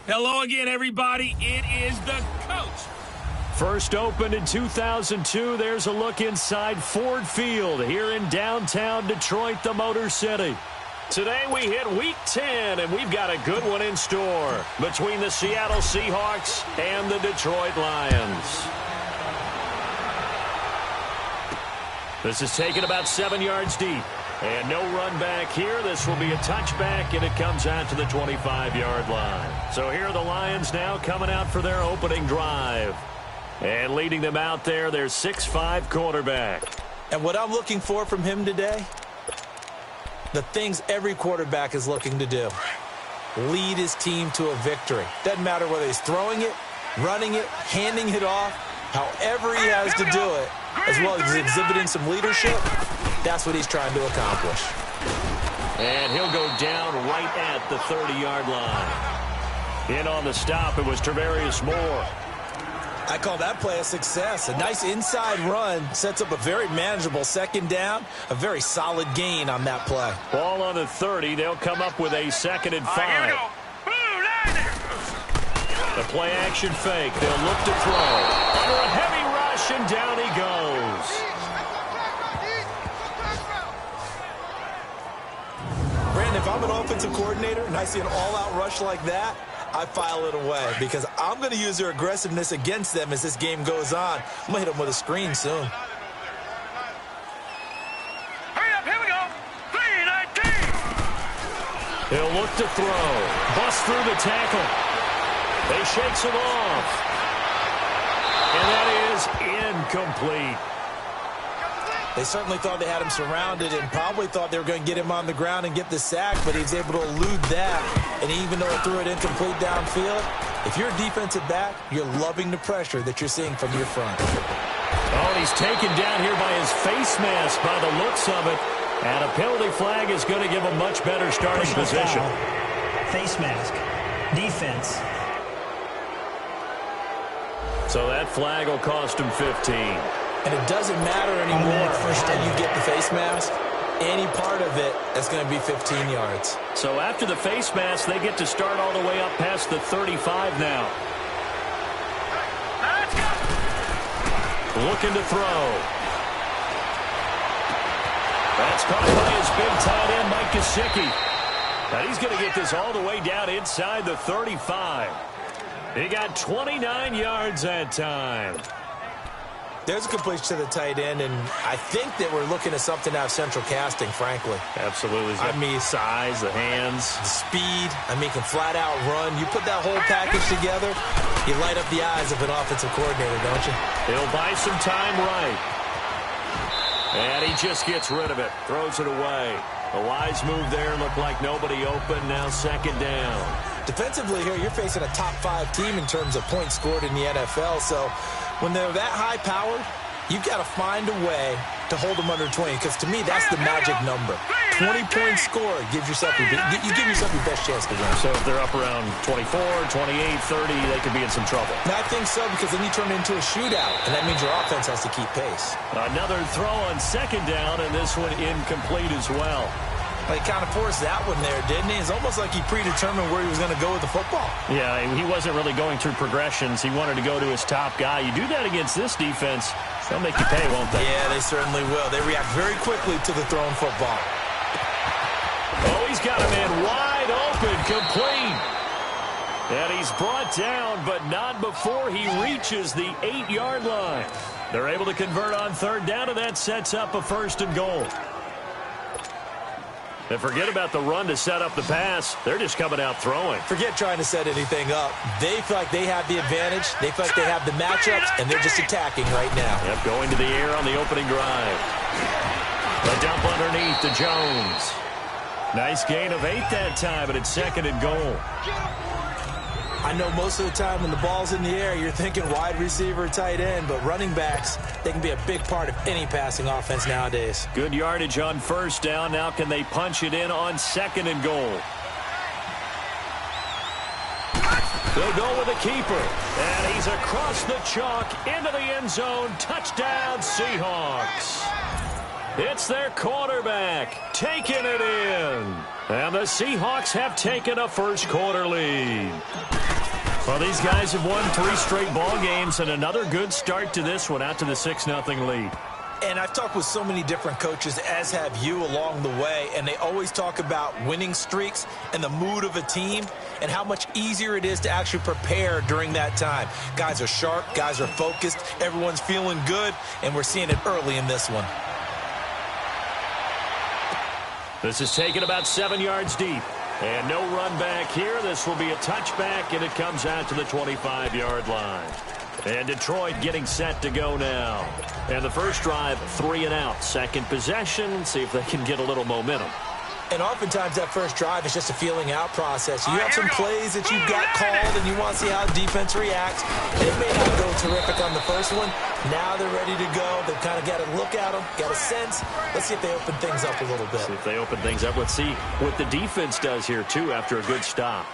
Hello again, everybody. It is the coach. First opened in 2002, there's a look inside Ford Field here in downtown Detroit, the Motor City. Today we hit Week 10, and we've got a good one in store between the Seattle Seahawks and the Detroit Lions. This is taken about 7 yards deep. And no run back here. This will be a touchback, and it comes out to the 25-yard line. So here are the Lions now coming out for their opening drive. And leading them out there, their 6'5" quarterback. And what I'm looking for from him today, the things every quarterback is looking to do. Lead his team to a victory. Doesn't matter whether he's throwing it, running it, handing it off, however he has to do it, as well as exhibiting some leadership. That's what he's trying to accomplish. And he'll go down right at the 30-yard line. In on the stop, it was Tarvarius Moore. I call that play a success. A nice inside run sets up a very manageable second down, a very solid gain on that play. Ball on the 30. They'll come up with a 2nd and 5. The play action fake. They'll look to throw. Under a heavy rush, and down he goes. If I'm an offensive coordinator and I see an all-out rush like that, I file it away because I'm going to use their aggressiveness against them as this game goes on. I'm going to hit them with a screen soon. Hurry up, here we go. 3-19. He'll look to throw. Bust through the tackle. They shakes him off. And that is incomplete. They certainly thought they had him surrounded and probably thought they were going to get him on the ground and get the sack, but he was able to elude that. And even though he threw it incomplete downfield, if you're a defensive back, you're loving the pressure that you're seeing from your front. Oh, and he's taken down here by his face mask by the looks of it. And a penalty flag is going to give a much better starting position. Face mask. Defense. So that flag will cost him 15. And it doesn't matter anymore how you get the face mask. Any part of it is going to be 15 yards. So after the face mask, they get to start all the way up past the 35 now. Looking to throw. That's caught by his big tight end, Mike Gesicki. And he's going to get this all the way down inside the 35. He got 29 yards that time. There's a completion to the tight end, and I think that we're looking at something out of central casting, frankly. Absolutely. I mean, size, the hands. The speed. I mean, can flat out run. You put that whole package together, you light up the eyes of an offensive coordinator, don't you? He'll buy some time right. And he just gets rid of it. Throws it away. A wise move there. Looked like nobody open. Now 2nd down. Defensively here, you're facing a top 5 team in terms of points scored in the NFL, so when they're that high-powered, you've got to find a way to hold them under 20, because to me, that's the magic number. 20-point score gives yourself you give yourself your best chance to win. So if they're up around 24, 28, 30, they could be in some trouble. And I think so, because then you turn it into a shootout, and that means your offense has to keep pace. Another throw on 2nd down, and this one incomplete as well. He kind of forced that one there, didn't he? It's almost like he predetermined where he was going to go with the football. Yeah, he wasn't really going through progressions. He wanted to go to his top guy. You do that against this defense, they'll make you pay, won't they? Yeah, they certainly will. They react very quickly to the thrown football. Oh, he's got a man wide open, complete. And he's brought down, but not before he reaches the 8-yard line. They're able to convert on 3rd down, and that sets up a 1st and goal. And forget about the run to set up the pass. They're just coming out throwing. Forget trying to set anything up. They feel like they have the advantage. They feel like they have the matchups, and they're just attacking right now. Yep, going to the air on the opening drive. A dump underneath to Jones. Nice gain of 8 that time, but it's 2nd and goal. I know most of the time when the ball's in the air, you're thinking wide receiver, tight end, but running backs, they can be a big part of any passing offense nowadays. Good yardage on 1st down. Now can they punch it in on 2nd and goal? They'll go with the keeper. And he's across the chalk into the end zone. Touchdown, Seahawks. It's their quarterback taking it in. And the Seahawks have taken a 1st quarter lead. Well, these guys have won 3 straight ball games, and another good start to this one, out to the 6-0 lead. And I've talked with so many different coaches, as have you, along the way, and they always talk about winning streaks and the mood of a team and how much easier it is to actually prepare during that time. Guys are sharp, guys are focused, everyone's feeling good, and we're seeing it early in this one. This is taken about 7 yards deep. And no run back here. This will be a touchback, and it comes out to the 25-yard line. And Detroit getting set to go now. And the first drive, 3 and out. Second possession, see if they can get a little momentum. And oftentimes that first drive is just a feeling out process. You have some plays that you've got called and you want to see how defense reacts. And it may not go terrific on the first one. Now they're ready to go. They've kind of got to look at them, got a sense. Let's see if they open things up a little bit. See if they open things up. Let's see what the defense does here, too, after a good stop.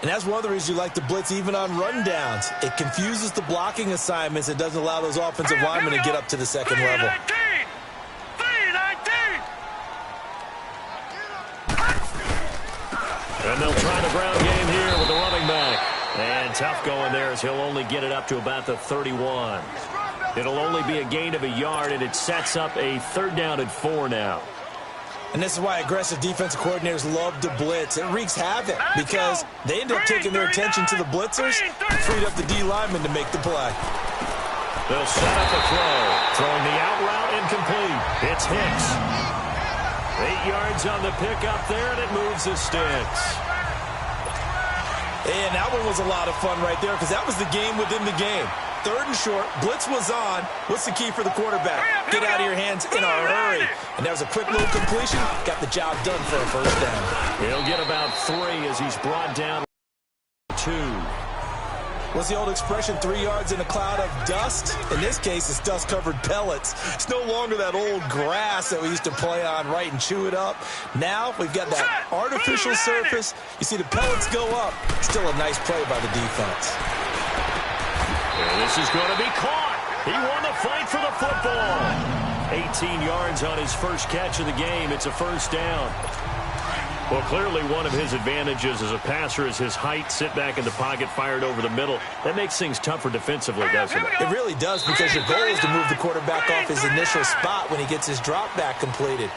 And that's one of the reasons you like to blitz even on rundowns. It confuses the blocking assignments. It doesn't allow those offensive linemen to get up to the second level. And they'll try the ground game here with the running back. And tough going there as he'll only get it up to about the 31. It'll only be a gain of a yard, and it sets up a 3rd down and 4 now. And this is why aggressive defensive coordinators love to blitz. It wreaks havoc because they end up taking their attention to the blitzers, freed up the D lineman to make the play. They'll set up a throw. Throwing the out route incomplete. It's Hicks. 8 yards on the pickup there, and it moves the sticks. And that one was a lot of fun right there because that was the game within the game. 3rd and short, blitz was on. What's the key for the quarterback? Get out of your hands in a hurry. And that was a quick little completion. Got the job done for a 1st down. He'll get about 3 as he's brought down 2. What's the old expression, 3 yards in a cloud of dust? In this case, it's dust-covered pellets. It's no longer that old grass that we used to play on, right, and chew it up. Now we've got that artificial surface. You see the pellets go up. Still a nice play by the defense. And this is going to be caught. He won the fight for the football. 18 yards on his first catch of the game. It's a 1st down. Well, clearly one of his advantages as a passer is his height. Sit back in the pocket, fired over the middle. That makes things tougher defensively, doesn't it? It really does, because your goal is to move the quarterback off his initial spot when he gets his drop back completed.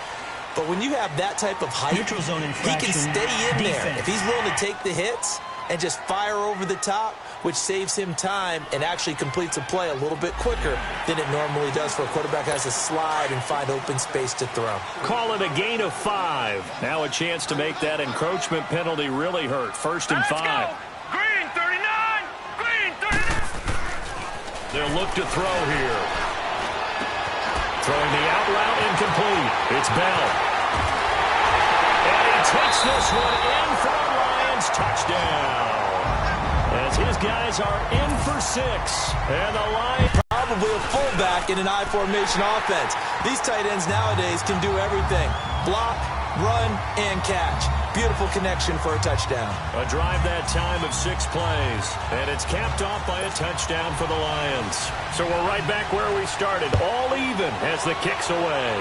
But when you have that type of height, he can stay in there. If he's willing to take the hits and just fire over the top, which saves him time and actually completes a play a little bit quicker than it normally does for a quarterback who has to slide and find open space to throw. Call it a gain of 5. Now a chance to make that encroachment penalty really hurt. 1st and 5. Green 39! Green 39! They'll look to throw here. Throwing the out route incomplete. It's Bell. And he takes this one in for a Lions touchdown. As his guys are in for 6. And the Lions probably a fullback in an I formation offense. These tight ends nowadays can do everything. Block, run, and catch. Beautiful connection for a touchdown. A drive that time of 6 plays. And it's capped off by a touchdown for the Lions. So we're right back where we started. All even as the kick's away.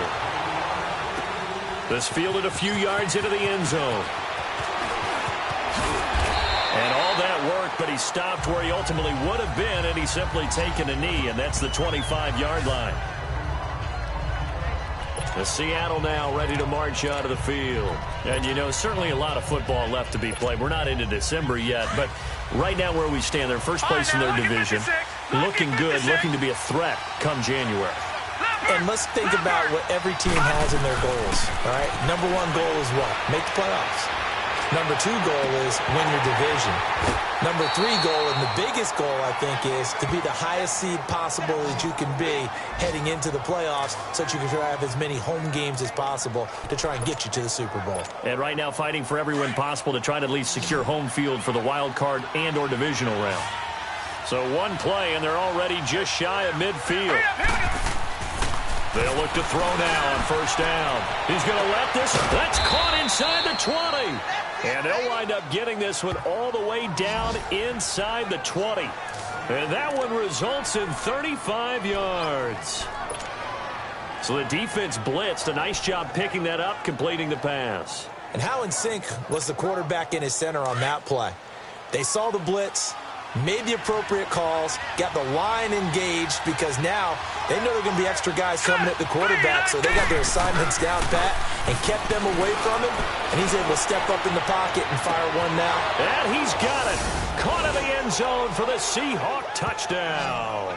This fielded a few yards into the end zone. And all that work, but he stopped where he ultimately would have been, and he's simply taken a knee, and that's the 25-yard line. The Seattle now ready to march out of the field. And, you know, certainly a lot of football left to be played. We're not into December yet, but right now where we stand, they're first place in their division, looking good, looking to be a threat come January. And let's think about what every team has in their goals, all right? Number 1 goal is what? Make the playoffs. Number 2 goal is win your division. Number 3 goal, and the biggest goal, I think, is to be the highest seed possible that you can be heading into the playoffs so that you can have as many home games as possible to try and get you to the Super Bowl. And right now fighting for every win possible to try to at least secure home field for the wild card and or divisional round. So 1 play, and they're already just shy of midfield. They'll look to throw now on 1st down. He's going to let this. That's caught inside the 20. And they'll wind up getting this one all the way down inside the 20. And that one results in 35 yards. So the defense blitzed. A nice job picking that up, completing the pass. And how in sync was the quarterback and his center on that play? They saw the blitz. made the appropriate calls, got the line engaged because now they know there are going to be extra guys coming at the quarterback, so they got their assignments down pat and kept them away from him, and he's able to step up in the pocket and fire one now. And he's got it. Caught in the end zone for the Seahawk touchdown.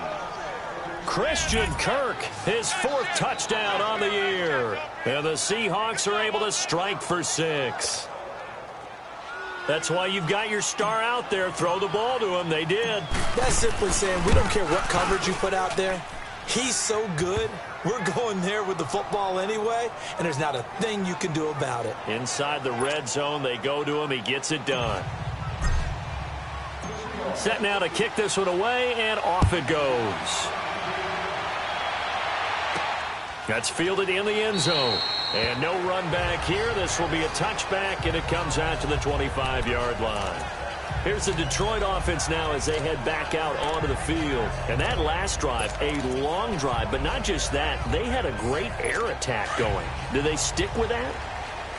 Christian Kirk, his 4th touchdown on the year. And the Seahawks are able to strike for 6. That's why you've got your star out there. Throw the ball to him. They did. That's simply saying we don't care what coverage you put out there. He's so good. We're going there with the football anyway, and there's not a thing you can do about it. Inside the red zone, they go to him. He gets it done. Set now to kick this one away, and off it goes. That's fielded in the end zone. And no run back here. This will be a touchback, and it comes out to the 25-yard line. Here's the Detroit offense now as they head back out onto the field. And that last drive, a long drive, but not just that. They had a great air attack going. Do they stick with that?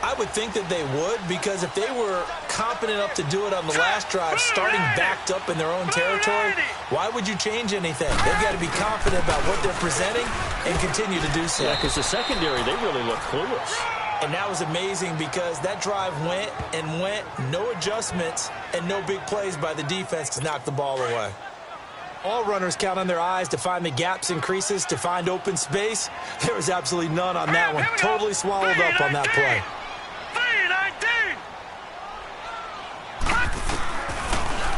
I would think that they would, because if they were competent enough to do it on the last drive, starting backed up in their own territory, why would you change anything? They've got to be confident about what they're presenting and continue to do so. Yeah, because the secondary, they really look clueless. And that was amazing because that drive went and went, no adjustments, and no big plays by the defense to knock the ball away. All runners count on their eyes to find the gaps and creases, to find open space. There was absolutely none on that one. Totally swallowed up on that play.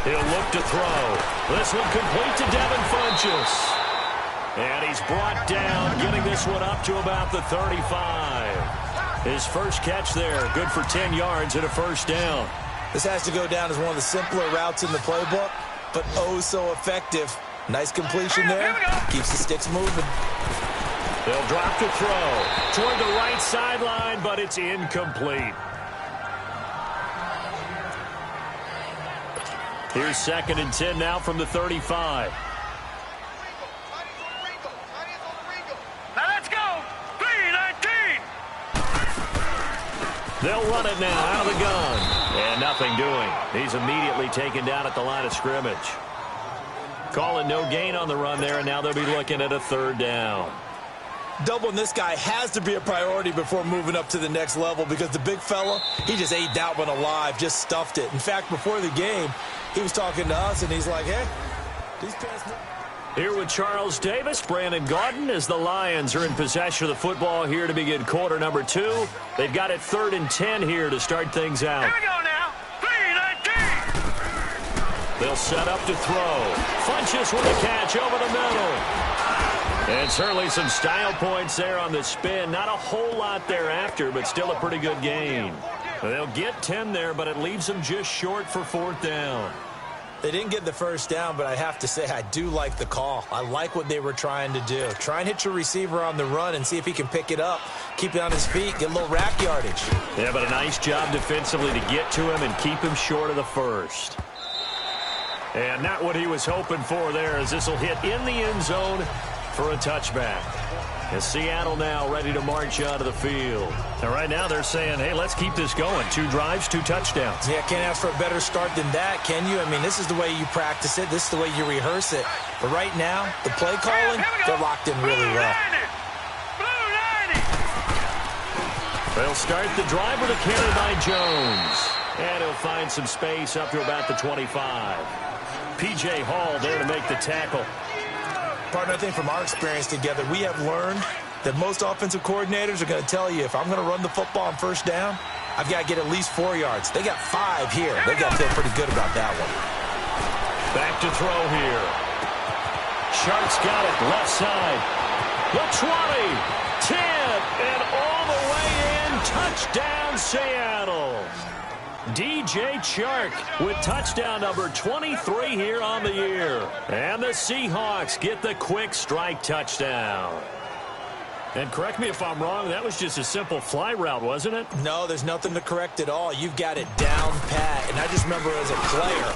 He'll look to throw. This one complete to Devin Funchess. And he's brought down, getting this one up to about the 35. His first catch there, good for 10 yards and a first down. This has to go down as one of the simpler routes in the playbook, but oh so effective. Nice completion there. Keeps the sticks moving. They'll drop to throw toward the right sideline, but it's incomplete. Here's 2nd and 10 now from the 35. Now let's go. 3-19. They'll run it now out of the gun. And nothing doing. He's immediately taken down at the line of scrimmage. Calling no gain on the run there, and now they'll be looking at a 3rd down. Doubling this guy has to be a priority before moving up to the next level, because the big fella, he just ate that one alive, just stuffed it. In fact, before the game, he was talking to us, and he's like, hey, these pants... Here with Charles Davis, Brandon Gaudin, as the Lions are in possession of the football here to begin quarter number 2. They've got it 3rd and 10 here to start things out. Here we go now. 3-19. They'll set up to throw. Funchess with a catch over the middle. And certainly some style points there on the spin. Not a whole lot thereafter, but still a pretty good gain. They'll get 10 there, but it leaves them just short for 4th down. They didn't get the first down, but I have to say I do like the call. I like what they were trying to do. Try and hit your receiver on the run and see if he can pick it up, keep it on his feet, get a little rack yardage. Yeah, but a nice job defensively to get to him and keep him short of the first. And not what he was hoping for there, as this will hit in the end zone for a touchback. And Seattle now ready to march onto the field. And right now they're saying, hey, let's keep this going. 2 drives, 2 touchdowns. Yeah, can't ask for a better start than that, can you? I mean, this is the way you practice it. This is the way you rehearse it. But right now, the play calling, they're locked in really well. They'll start the drive with a carry by Jones. And he'll find some space up to about the 25. P.J. Hall there to make the tackle. Partner, I think from our experience together, we have learned that most offensive coordinators are going to tell you, if I'm going to run the football on first down, I've got to get at least 4 yards. They got 5 here. They got to feel pretty good about that one. Back to throw here. Sharks got it, left side. The 20, 10, and all the way in. Touchdown, Seattle. DJ Chark with touchdown number 23 here on the year. And the Seahawks get the quick strike touchdown. And correct me if I'm wrong, that was just a simple fly route, wasn't it? No, there's nothing to correct at all. You've got it down pat. And I just remember as a player,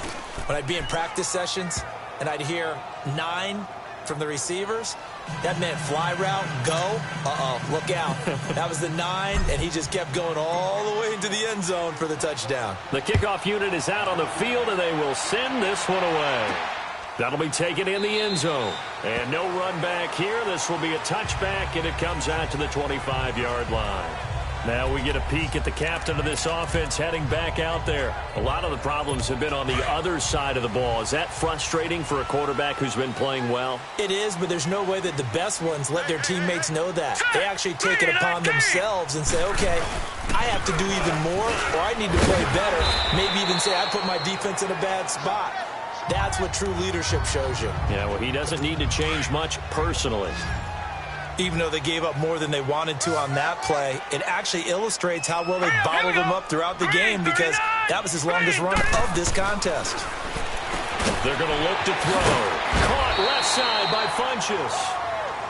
when I'd be in practice sessions and I'd hear 9, from the receivers. That meant fly route, go. Uh-oh, look out. That was the 9, and he just kept going all the way into the end zone for the touchdown. The kickoff unit is out on the field, and they will send this one away. That'll be taken in the end zone. And no run back here. This will be a touchback, and it comes out to the 25-yard line. Now we get a peek at the captain of this offense heading back out there. A lot of the problems have been on the other side of the ball. Is that frustrating for a quarterback who's been playing well? It is, but there's no way that the best ones let their teammates know that. They actually take it upon themselves and say, okay, I have to do even more, or I need to play better. Maybe even say I put my defense in a bad spot. That's what true leadership shows you. Yeah, well, he doesn't need to change much personally. Even though they gave up more than they wanted to on that play, it actually illustrates how well they bottled him up throughout the game because that was his longest run of this contest. They're going to look to throw. Caught left side by Funchess.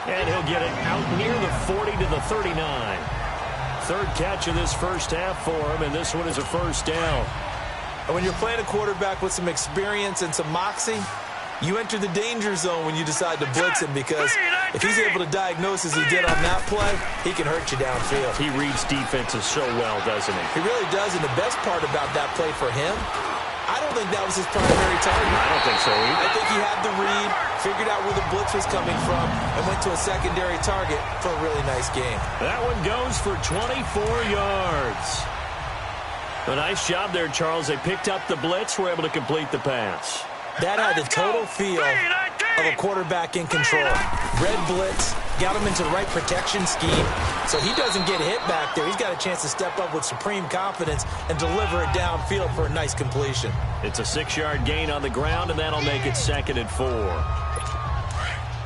And he'll get it out near the 40 to the 39. Third catch of this first half for him, and this one is a first down. And when you're playing a quarterback with some experience and some moxie, you enter the danger zone when you decide to blitz him because if he's able to diagnose as he did on that play, he can hurt you downfield. He reads defenses so well, doesn't he? He really does, and the best part about that play for him, I don't think that was his primary target. I don't think so either. I think he had the read, figured out where the blitz was coming from, and went to a secondary target for a really nice game. That one goes for 24 yards. A nice job there, Charles. They picked up the blitz, were able to complete the pass. That had the total feel of a quarterback in control. Red blitz, got him into the right protection scheme, so he doesn't get hit back there. He's got a chance to step up with supreme confidence and deliver it downfield for a nice completion. It's a 6-yard gain on the ground, and that'll make it 2nd and 4.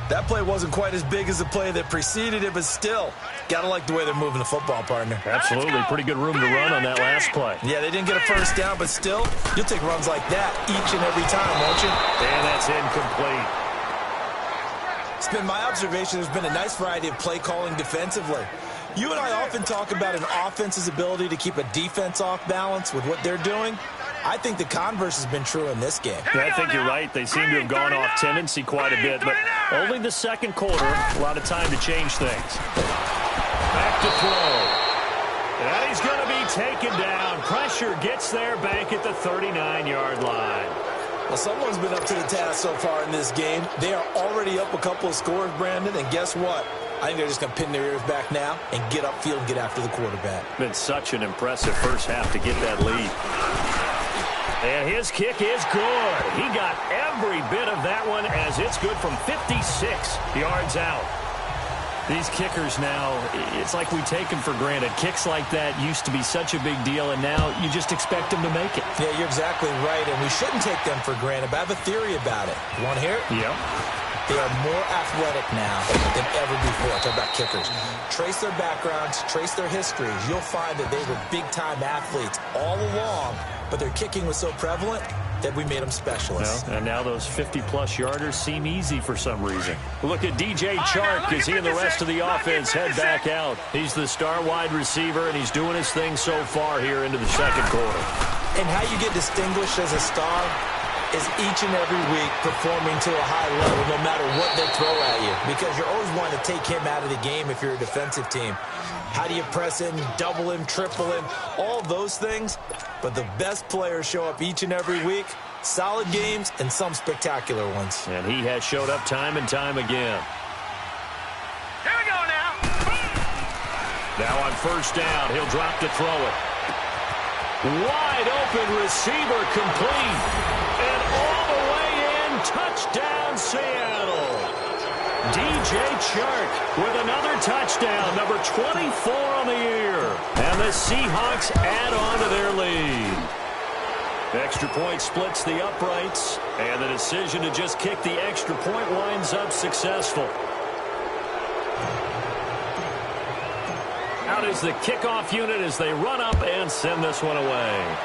That play wasn't quite as big as the play that preceded it, but still, gotta like the way they're moving the football, partner. Absolutely. Pretty good room to run on that last play. Yeah, they didn't get a first down, but still, you'll take runs like that each and every time, won't you? And that's incomplete. It's been my observation there's been a nice variety of play calling defensively. You and I often talk about an offense's ability to keep a defense off balance with what they're doing. I think the converse has been true in this game. I think you're right. They seem to have gone off tendency quite a bit, but only the second quarter, a lot of time to change things. Back to throw. And he's going to be taken down. Pressure gets there back at the 39-yard line. Well, someone's been up to the task so far in this game. They are already up a couple of scores, Brandon, and guess what? I think they're just going to pin their ears back now and get upfield and get after the quarterback. Been such an impressive first half to get that lead. And his kick is good. He got every bit of that one as it's good from 56 yards out. These kickers now, it's like we take them for granted. Kicks like that used to be such a big deal, and now you just expect them to make it. Yeah, you're exactly right, and we shouldn't take them for granted, but I have a theory about it. You want to hear it? Yeah. They are more athletic now than ever before. Talk about kickers. Trace their backgrounds, trace their histories. You'll find that they were big-time athletes all along, but their kicking was so prevalent that we made them specialists. Well, and now those 50-plus yarders seem easy for some reason. Look at DJ Chark as he and the rest of the offense head back out. He's the star wide receiver, and he's doing his thing so far here into the second quarter. And how you get distinguished as a star is each and every week performing to a high level no matter what they throw at you, because you're always wanting to take him out of the game if you're a defensive team. How do you press him, double him, triple him, all those things? But the best players show up each and every week, solid games and some spectacular ones. And he has showed up time and time again. Here we go now. Now on first down, he'll drop to throw it. Wide open receiver complete. And all the way in, touchdown Seattle. DJ Chark with another touchdown, number 24 on the year. And the Seahawks add on to their lead. Extra point splits the uprights, and the decision to just kick the extra point winds up successful. Out is the kickoff unit as they run up and send this one away.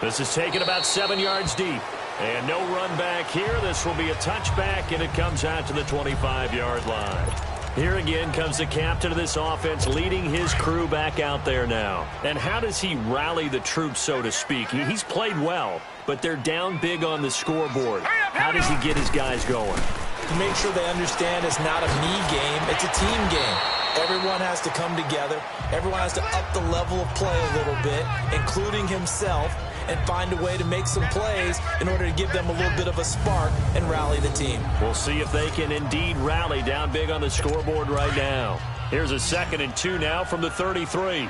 This is taken about 7 yards deep. And no run back here. This will be a touchback, and it comes out to the 25-yard line. Here again comes the captain of this offense leading his crew back out there now. And how does he rally the troops, so to speak? He's played well. but they're down big on the scoreboard. How does he get his guys going? To make sure they understand it's not a me game, it's a team game. Everyone has to come together. Everyone has to up the level of play a little bit, including himself, and find a way to make some plays in order to give them a little bit of a spark and rally the team. We'll see if they can indeed rally down big on the scoreboard right now. Here's a 2nd and 2 now from the 33.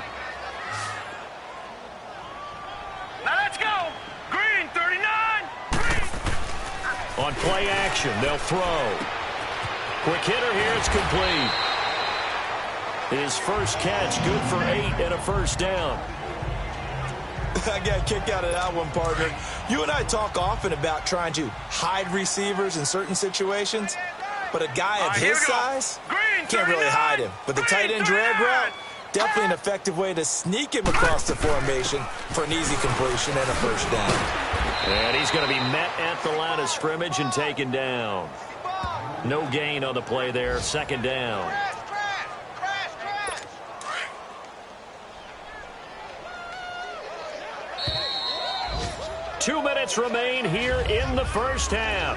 Now let's go. Green, 39. Green. On play action, they'll throw. Quick hitter here, it's complete. His first catch, good for 8 and a first down. I got a kick out of that one, partner. You and I talk often about trying to hide receivers in certain situations, but a guy of his size can't really hide him. But the tight end drag route, definitely an effective way to sneak him across the formation for an easy completion and a first down. And he's going to be met at the line of scrimmage and taken down. No gain on the play there, 2nd down. 2 minutes remain here in the first half.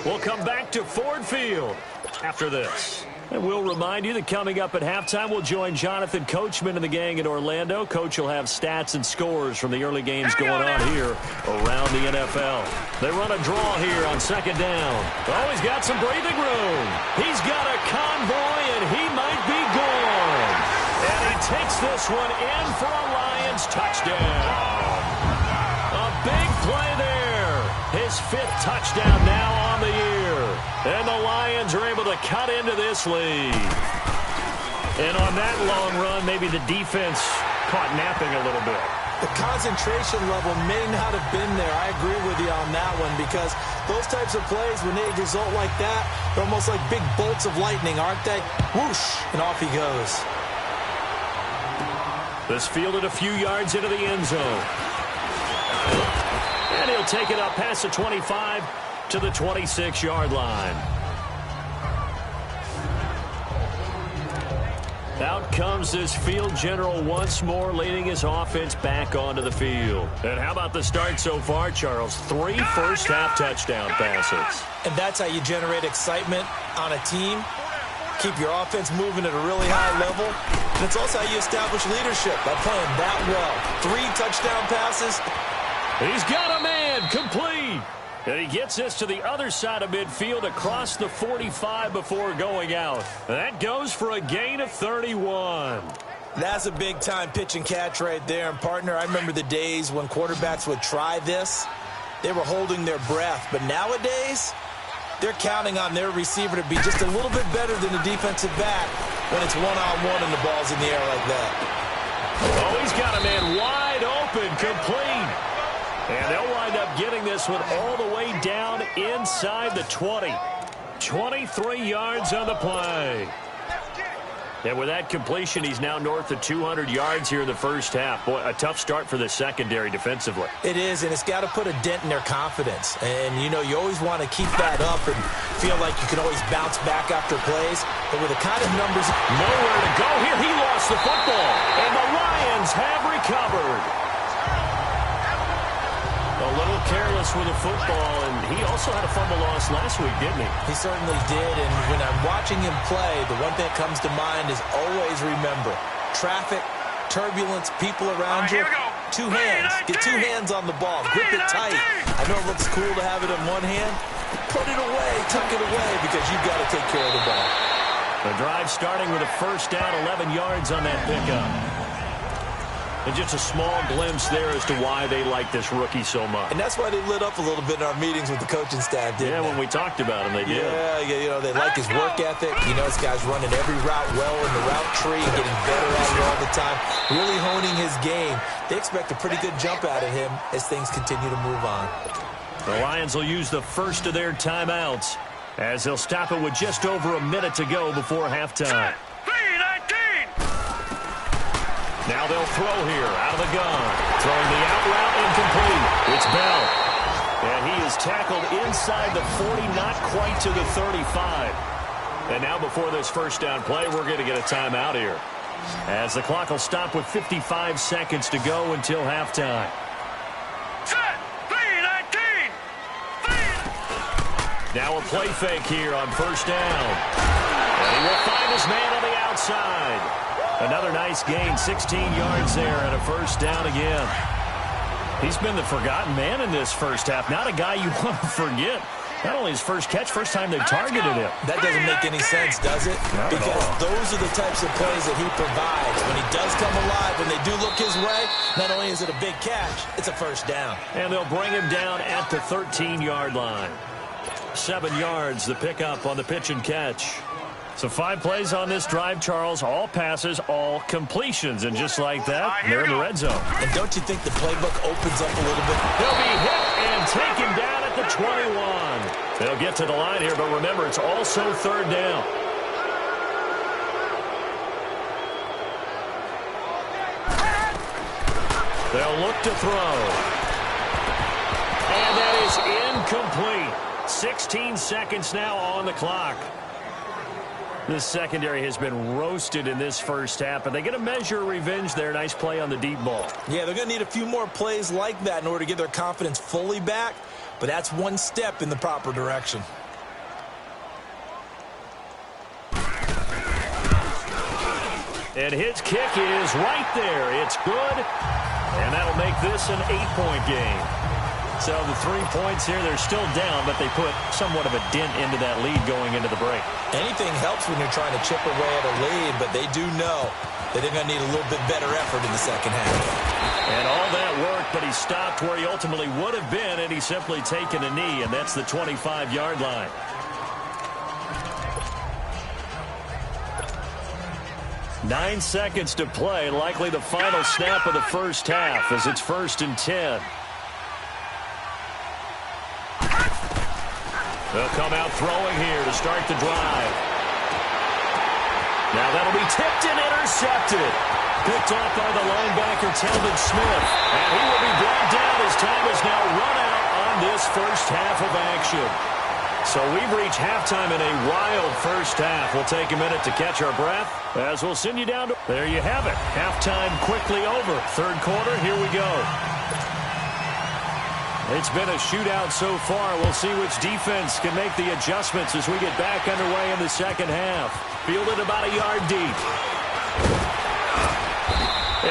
We'll come back to Ford Field after this. And we'll remind you that coming up at halftime, we'll join Jonathan Coachman and the gang in Orlando. Coach will have stats and scores from the early games going on here around the NFL. They run a draw here on 2nd down. Oh, he's got some breathing room. He's got a convoy, and he might be gone. And he takes this one in for a Lions touchdown. A big play there. His 5th touchdown now on the year. And the Lions are able to cut into this lead. And on that long run, maybe the defense caught napping a little bit. The concentration level may not have been there. I agree with you on that one, because those types of plays, when they result like that, they're almost like big bolts of lightning, aren't they? Whoosh, and off he goes. This fielded a few yards into the end zone. And he'll take it up past the 25 to the 26-yard line. Out comes this field general once more, leading his offense back onto the field. And how about the start so far, Charles? 3 first-half touchdown passes. And that's how you generate excitement on a team. Keep your offense moving at a really high level. And it's also how you establish leadership, by playing that well. 3 touchdown passes. He's got a man, complete. And he gets this to the other side of midfield across the 45 before going out. And that goes for a gain of 31. That's a big-time pitch and catch right there. And, partner, I remember the days when quarterbacks would try this. They were holding their breath. But nowadays, they're counting on their receiver to be just a little bit better than the defensive back when it's one-on-one and the ball's in the air like that. Oh, he's got a man wide open, complete. And they'll wind up getting this one all the way down inside the 20. 23 yards on the play. And with that completion, he's now north of 200 yards here in the first half. Boy, a tough start for the secondary defensively. It is, and it's got to put a dent in their confidence. And, you know, you always want to keep that up and feel like you can always bounce back after plays. But with the kind of numbers... Nowhere to go here. He lost the football. And the Lions have recovered. A little careless with the football, and he also had a fumble loss last week, didn't he? He certainly did, and when I'm watching him play, the one thing that comes to mind is always remember, traffic, turbulence, people around you, 2 hands. Get 2 hands on the ball. Grip it tight. I know it looks cool to have it in one hand. Put it away, tuck it away, because you've got to take care of the ball. The drive starting with a first down, 11 yards on that pickup. And just a small glimpse there as to why they like this rookie so much. And that's why they lit up a little bit in our meetings with the coaching staff, didn't they? Yeah, when we talked about him, they did. Yeah, you know, they like his work ethic. You know, this guy's running every route well in the route tree and getting better at it all the time, really honing his game. They expect a pretty good jump out of him as things continue to move on. The Lions will use the first of their timeouts as they'll stop it with just over a minute to go before halftime. Now they'll throw here out of the gun. Throwing the out route incomplete. It's Bell. And he is tackled inside the 40, not quite to the 35. And now before this first down play, we're going to get a timeout here, as the clock will stop with 55 seconds to go until halftime. Set. 3-19. Now a play fake here on first down. And he will find his man on the outside. Another nice gain, 16 yards there and a first down again. He's been the forgotten man in this first half. Not a guy you want to forget. Not only his first catch, first time they've targeted him. That doesn't make any sense, does it? Because those are the types of plays that he provides. When he does come alive, when they do look his way, not only is it a big catch, it's a first down. And they'll bring him down at the 13-yard line. 7 yards, the pickup on the pitch and catch. So 5 plays on this drive, Charles. All passes, all completions. And just like that, they're in the red zone. And don't you think the playbook opens up a little bit? He'll be hit and taken down at the 21. They'll get to the line here, but remember, it's also third down. They'll look to throw. And that is incomplete. 16 seconds now on the clock. This secondary has been roasted in this first half, but they get a measure of revenge there. Nice play on the deep ball. Yeah, they're going to need a few more plays like that in order to get their confidence fully back, but that's one step in the proper direction. And his kick is right there. It's good, and that'll make this an 8-point game. So the 3 points here, they're still down, but they put somewhat of a dent into that lead going into the break. Anything helps when you're trying to chip away at a lead, but they do know that they're going to need a little bit better effort in the second half. And all that work, but he stopped where he ultimately would have been, and he's simply taken a knee, and that's the 25-yard line. Nine seconds to play, likely the final snap of the first half as it's 1st and 10. They'll come out throwing here to start the drive. Now that'll be tipped and intercepted. Picked off by the linebacker, Telvin Smith. And he will be brought down as time is now run out on this first half of action. So we've reached halftime in a wild first half. We'll take a minute to catch our breath as we'll send you down to... There you have it. Halftime quickly over. Third quarter, here we go. It's been a shootout so far. We'll see which defense can make the adjustments as we get back underway in the second half. Fielded about a yard deep.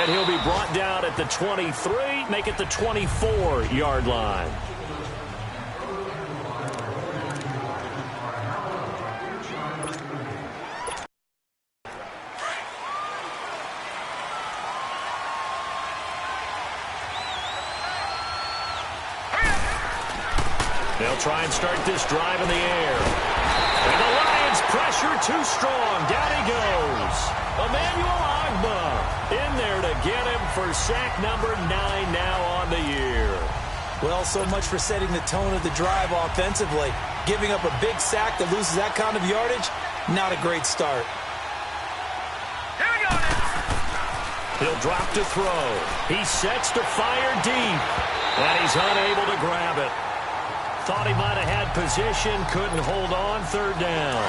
And he'll be brought down at the 23, make it the 24-yard line. They'll try and start this drive in the air. And the Lions pressure too strong. Down he goes. Emmanuel Ogbah in there to get him for sack number 9 now on the year. Well, so much for setting the tone of the drive offensively. Giving up a big sack that loses that kind of yardage, not a great start. Here we go now. He'll drop to throw. He sets to fire deep. And he's unable to grab it. Thought he might have had position, couldn't hold on, third down.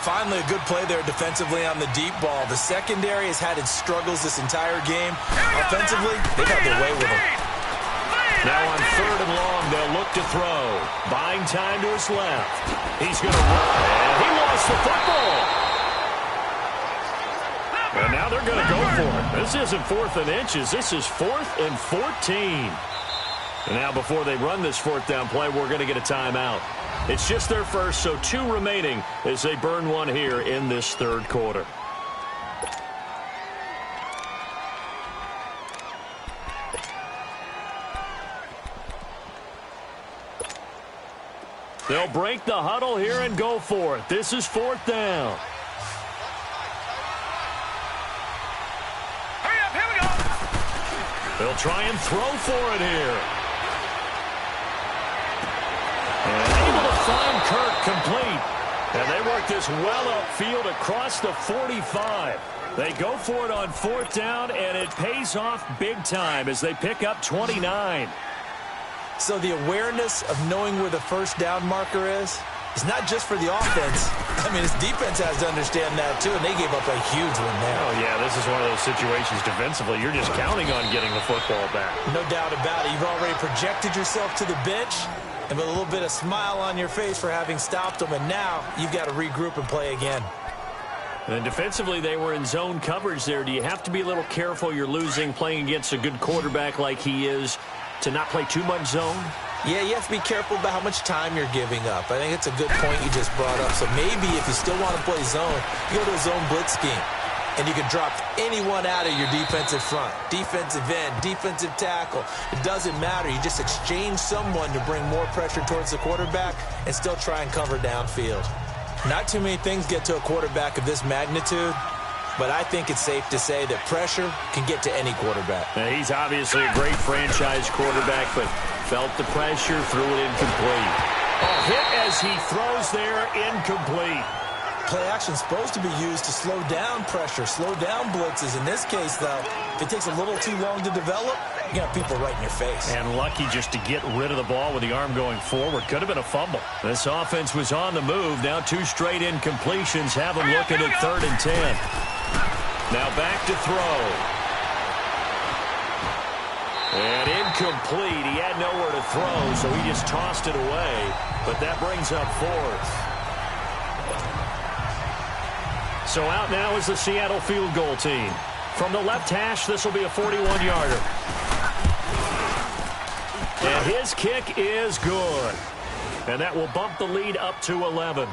Finally, a good play there defensively on the deep ball. The secondary has had its struggles this entire game. Offensively, they've had their way with him. Now on 3rd and long, they'll look to throw. Buying time to his left. He's going to run, and he lost the football. And now they're going to go for it. This isn't 4th and inches. This is 4th and 14. And now before they run this 4th down play, we're going to get a timeout. It's just their first, so 2 remaining as they burn one here in this third quarter. They'll break the huddle here and go for it. This is 4th down. Hurry up, here we go. They'll try and throw for it here. And able to find Kirk complete. And they work this well upfield across the 45. They go for it on 4th down, and it pays off big time as they pick up 29. So the awareness of knowing where the first down marker is not just for the offense. I mean, his defense has to understand that, too, and they gave up a huge one there. Oh, yeah, this is one of those situations defensively. You're just counting on getting the football back. No doubt about it. You've already projected yourself to the bench. and with a little bit of smile on your face for having stopped them, and now you've got to regroup and play again. And defensively, they were in zone coverage there. Do you have to be a little careful? You're losing, playing against a good quarterback like he is, to not play too much zone? Yeah, you have to be careful about how much time you're giving up. I think it's a good point you just brought up. So maybe if you still want to play zone, you go to a zone blitz scheme. And you can drop anyone out of your defensive front. Defensive end, defensive tackle. It doesn't matter. You just exchange someone to bring more pressure towards the quarterback and still try and cover downfield. Not too many things get to a quarterback of this magnitude, but I think it's safe to say that pressure can get to any quarterback. Now, he's obviously a great franchise quarterback, but felt the pressure, threw it incomplete. Hit as he throws there, incomplete. Play action's supposed to be used to slow down pressure, slow down blitzes. In this case, though, if it takes a little too long to develop, you got people right in your face. And lucky just to get rid of the ball with the arm going forward. Could have been a fumble. This offense was on the move. Now 2 straight incompletions have them looking at 3rd and 10. Now back to throw. And incomplete. He had nowhere to throw, so he just tossed it away. But that brings up 4th. So out now is the Seattle field goal team. From the left hash, this will be a 41-yarder. And his kick is good. And that will bump the lead up to 11.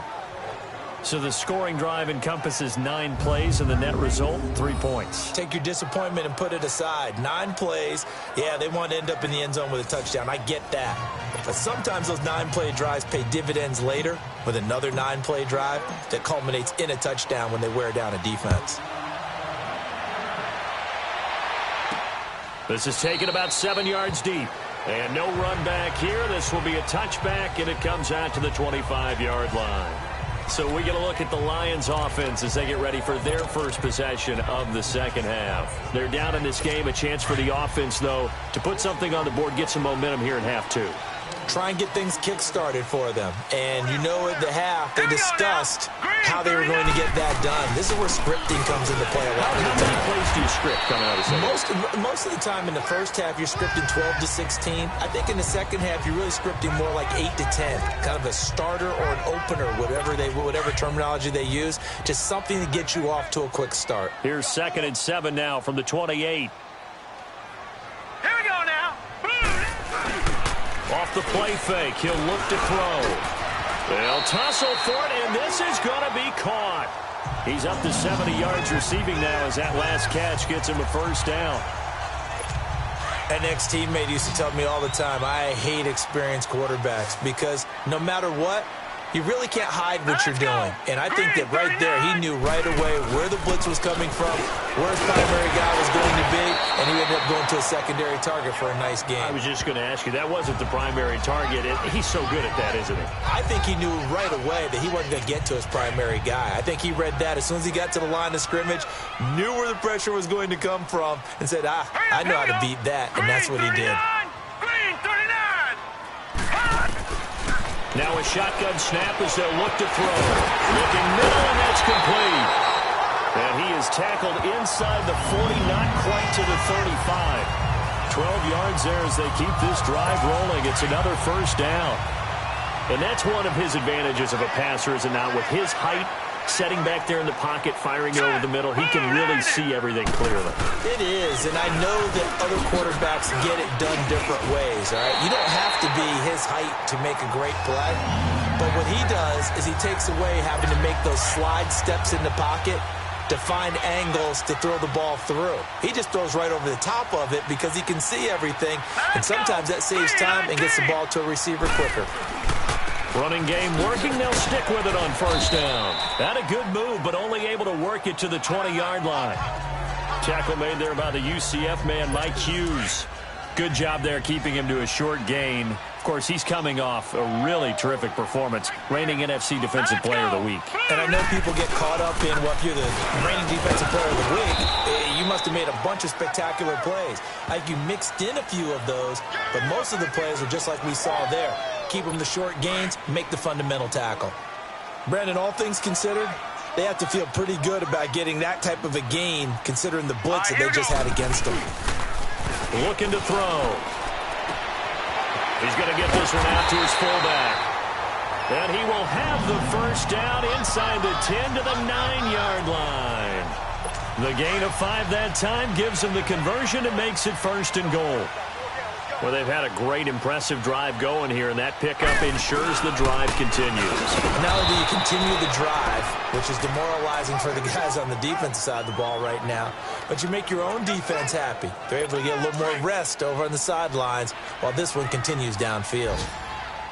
So the scoring drive encompasses 9 plays, and the net result, 3 points. Take your disappointment and put it aside. 9 plays. Yeah, they want to end up in the end zone with a touchdown. I get that. But sometimes those 9-play drives pay dividends later with another 9-play drive that culminates in a touchdown when they wear down a defense. This is taken about 7 yards deep. And no run back here. This will be a touchback, and it comes out to the 25-yard line. So we get a look at the Lions offense as they get ready for their first possession of the second half. They're down in this game. A chance for the offense, though, to put something on the board, get some momentum here in half 2. Try and get things kick-started for them. And you know at the half, they discussed how they were going to get that done. This is where scripting comes into play a lot of the time. How many plays do you script coming out of the second? Most of the time in the first half, you're scripting 12 to 16. I think in the second half, you're really scripting more like 8 to 10. Kind of a starter or an opener, whatever terminology they use. Just something to get you off to a quick start. Here's 2nd and 7 now from the 28. Here we go now. Off the play fake, he'll look to throw. They'll tussle for it, and this is going to be caught. He's up to 70 yards receiving now as that last catch gets him a first down. An ex-teammate used to tell me all the time, I hate experienced quarterbacks because no matter what, you really can't hide what you're doing. And I think that right there, he knew right away where the blitz was coming from, where his primary guy was going to be, and he ended up going to a secondary target for a nice game. I was just going to ask you, that wasn't the primary target. He's so good at that, isn't he? I think he knew right away that he wasn't going to get to his primary guy. I think he read that as soon as he got to the line of scrimmage, knew where the pressure was going to come from, and said, I know how to beat that, and that's what he did. Green 39. Now a shotgun snap as they'll look to throw. Looking middle, and that's complete. And he is tackled inside the 40, not quite to the 35. 12 yards there as they keep this drive rolling. It's another first down. And that's one of his advantages of a passer, is it not? With his height, setting back there in the pocket, firing it over the middle, he can really see everything clearly. It is, and I know that other quarterbacks get it done different ways, all right? You don't have to be his height to make a great play, but what he does is he takes away having to make those slide steps in the pocket to find angles to throw the ball through. He just throws right over the top of it because he can see everything, and sometimes that saves time and gets the ball to a receiver quicker. Running game working, they'll stick with it on first down. Had a good move, but only able to work it to the 20-yard line. Tackle made there by the UCF man, Mike Hughes. Good job there keeping him to a short gain. Of course, he's coming off a really terrific performance, reigning NFC Defensive Player of the Week. And I know people get caught up in, well, if you're the reigning Defensive Player of the Week, you must have made a bunch of spectacular plays. Like you mixed in a few of those, but most of the plays are just like we saw there. Keep them to short gains, make the fundamental tackle. Brandon, all things considered, they have to feel pretty good about getting that type of a gain, considering the blitz that they just had against them. Looking to throw. He's going to get this one out to his fullback. And he will have the first down inside the 10 to the 9-yard line. The gain of 5 that time gives him the conversion and makes it 1st and goal. Well, they've had a great, impressive drive going here, and that pickup ensures the drive continues. Not only do you continue the drive, which is demoralizing for the guys on the defensive side of the ball right now, but you make your own defense happy. They're able to get a little more rest over on the sidelines while this one continues downfield.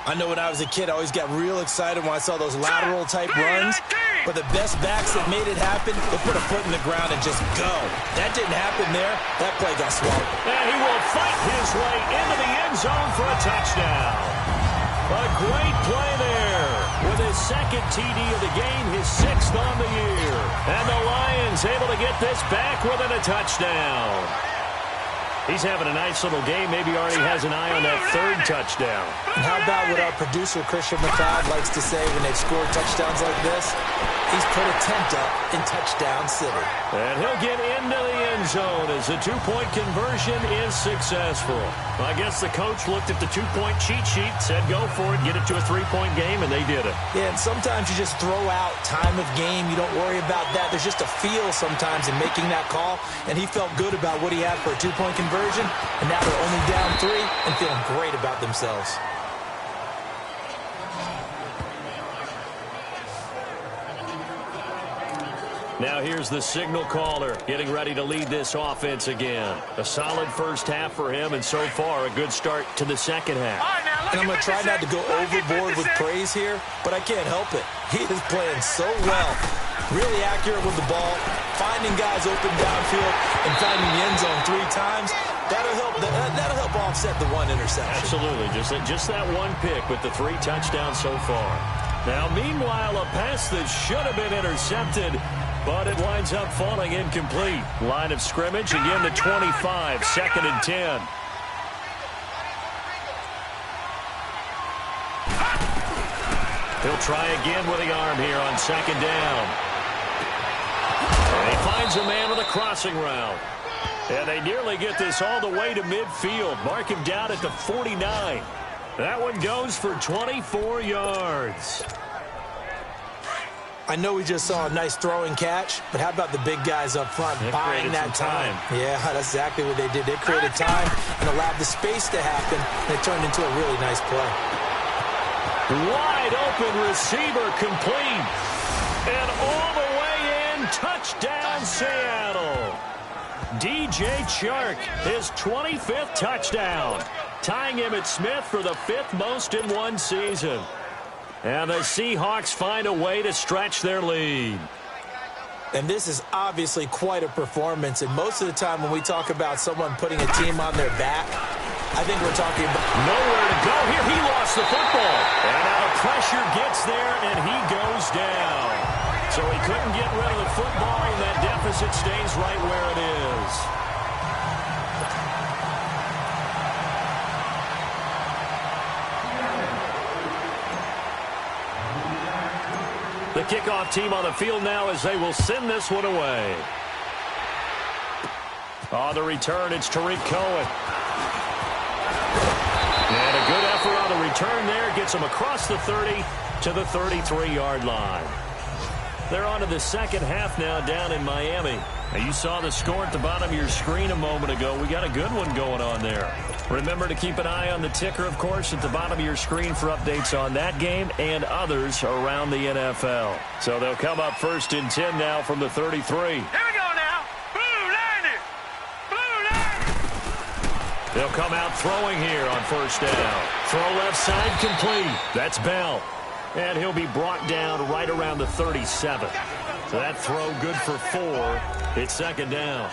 I know when I was a kid, I always got real excited when I saw those lateral-type runs. But the best backs that made it happen, they put a foot in the ground and just go. That didn't happen there. That play got swallowed. And he will fight his way into the end zone for a touchdown. A great play there. With his 2nd TD of the game, his 6th on the year. And the Lions able to get this back within a touchdown. He's having a nice little game. Maybe already has an eye on that 3rd touchdown. And how about what our producer, Christian McLeod, likes to say when they've scored touchdowns like this? He's put a tent up in Touchdown City. And he'll get into the end zone as the 2-point conversion is successful. I guess the coach looked at the 2-point cheat sheet, said go for it, get it to a 3-point game, and they did it. Yeah, and sometimes you just throw out time of game. You don't worry about that. There's just a feel sometimes in making that call, and he felt good about what he had for a 2-point conversion, and now they're only down 3 and feeling great about themselves. Now here's the signal caller getting ready to lead this offense again. A solid first half for him, and so far a good start to the second half. And I'm going to try not to go overboard with praise here, but I can't help it. He is playing so well. Really accurate with the ball, finding guys open downfield, and finding the end zone 3 times. That'll help offset the 1 interception. Absolutely. Just that 1 pick with the 3 touchdowns so far. Now, meanwhile, a pass that should have been intercepted, but it winds up falling incomplete. Line of scrimmage, again to 25, 2nd and 10. He'll try again with the arm here on 2nd down. And he finds a man with a crossing route. And they nearly get this all the way to midfield. Mark him down at the 49. That one goes for 24 yards. I know we just saw a nice throwing catch, but how about the big guys up front buying that time? Yeah, that's exactly what they did. They created time and allowed the space to happen, and it turned into a really nice play. Wide open receiver complete. And all the way in, touchdown Seattle. DJ Chark, his 25th touchdown, tying him at Smith for the 5th most in one season. And the Seahawks find a way to stretch their lead. And this is obviously quite a performance. And most of the time when we talk about someone putting a team on their back, I think we're talking about nowhere to go here. He lost the football. And now the pressure gets there, and he goes down. So he couldn't get rid of the football, and that deficit stays right where it is. The kickoff team on the field now as they will send this one away. On the return, it's Tariq Cohen. And a good effort on the return there. Gets him across the 30 to the 33-yard line. They're on to the second half now down in Miami. Now, you saw the score at the bottom of your screen a moment ago. We got a good one going on there. Remember to keep an eye on the ticker, of course, at the bottom of your screen for updates on that game and others around the NFL. So they'll come up 1st and 10 now from the 33. Here we go now. Blue line it. Blue line. They'll come out throwing here on 1st down. Throw left side complete. That's Bell. And he'll be brought down right around the 37. So that throw good for 4. It's 2nd down.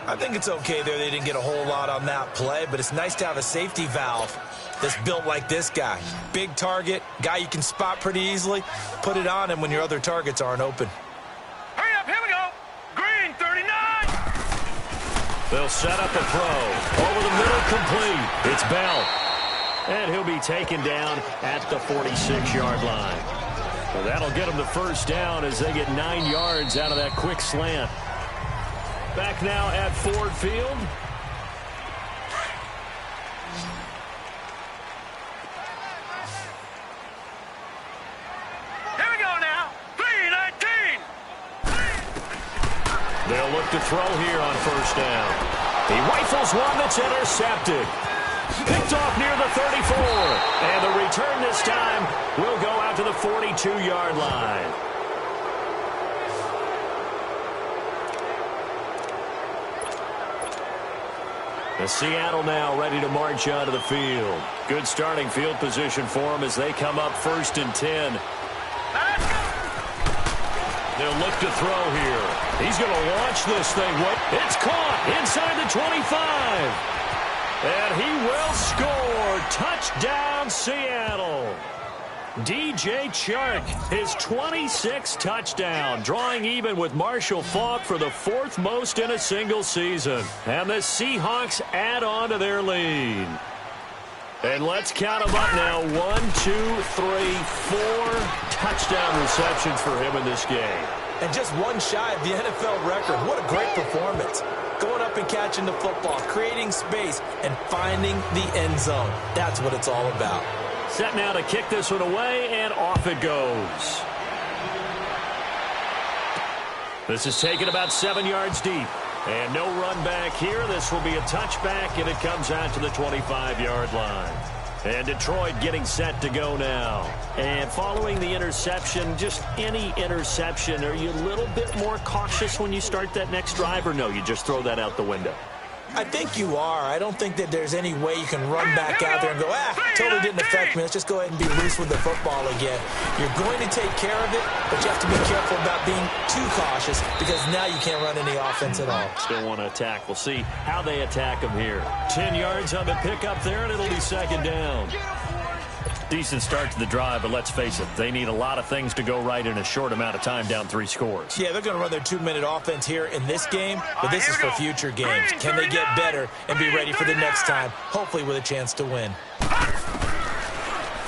I think it's okay there. They didn't get a whole lot on that play, but it's nice to have a safety valve that's built like this guy. Big target, guy you can spot pretty easily. Put it on him when your other targets aren't open. Hurry up, here we go. Green 39. They'll set up a throw. Over the middle, complete. It's Bell. And he'll be taken down at the 46-yard line. So that'll get them the 1st down as they get 9 yards out of that quick slant. Back now at Ford Field. They'll look to throw here on first down. He rifles one that's intercepted. Picked off near the 34. And the return this time will go out to the 42-yard line. The Seattle now ready to march onto the field. Good starting field position for them as they come up 1st and 10. They'll look to throw here. He's going to launch this thing. It's caught inside the 25. And he will score. Touchdown, Seattle. DJ Chark, his 26th touchdown, drawing even with Marshall Faulk for the 4th most in a single season. And the Seahawks add on to their lead. And let's count them up now. 1, 2, 3, 4 touchdown receptions for him in this game. And just one shy of the NFL record. What a great performance. Going up and catching the football, creating space, and finding the end zone. That's what it's all about. Set now to kick this one away, and off it goes. This is taken about 7 yards deep. And no run back here. This will be a touchback, and it comes out to the 25-yard line. And Detroit getting set to go now. And following the interception, just any interception, are you a little bit more cautious when you start that next drive, or no, you just throw that out the window? I think you are. I don't think that there's any way you can run back out there and go, totally didn't affect me. Let's just go ahead and be loose with the football again. You're going to take care of it, but you have to be careful about being too cautious because now you can't run any offense at all. Still want to attack. We'll see how they attack him here. 10 yards on the pickup there, and it'll be 2nd down. Decent start to the drive, but let's face it, they need a lot of things to go right in a short amount of time, down 3 scores. Yeah, they're going to run their 2-minute offense here in this game, but this is for future games. Can they get better and be ready for the next time, hopefully with a chance to win?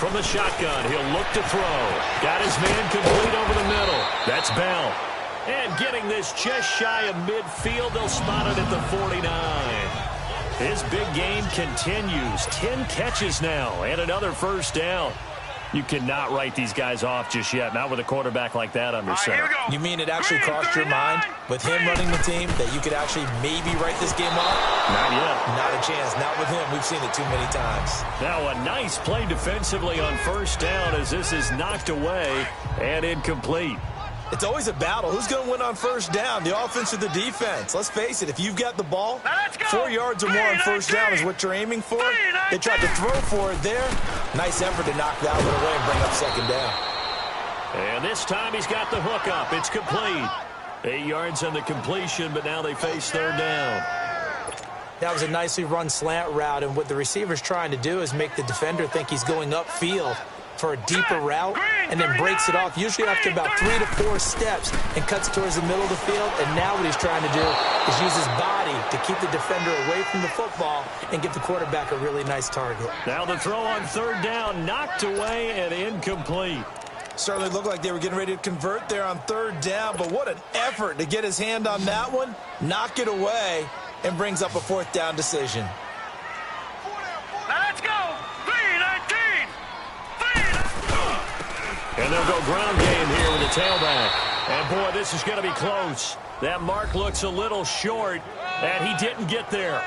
From the shotgun, he'll look to throw. Got his man complete over the middle. That's Bell. And getting this just shy of midfield, they'll spot it at the 49. His big game continues. 10 catches now and another 1st down. You cannot write these guys off just yet, not with a quarterback like that under center. You mean it actually crossed your mind with him running the team that you could actually maybe write this game off? Not yet. Not a chance. Not with him. We've seen it too many times. Now a nice play defensively on 1st down as this is knocked away and incomplete. It's always a battle. Who's going to win on 1st down, the offense or the defense? Let's face it, if you've got the ball, 4 yards or more on 1st down is what you're aiming for. They tried to throw for it there. Nice effort to knock that one away and bring up 2nd down. And this time he's got the hook up. It's complete. 8 yards on the completion, but now they face 3rd down. That was a nicely run slant route, and what the receiver's trying to do is make the defender think he's going upfield for a deeper route, and then breaks it off, usually after about 3 to 4 steps, and cuts towards the middle of the field. And now what he's trying to do is use his body to keep the defender away from the football and give the quarterback a really nice target. Now the throw on 3rd down, knocked away and incomplete. Certainly looked like they were getting ready to convert there on 3rd down, but what an effort to get his hand on that one, knock it away, and brings up a 4th down decision. Let's go! 3-19! And they'll go ground game here with the tailback. And, boy, this is going to be close. That mark looks a little short, and he didn't get there.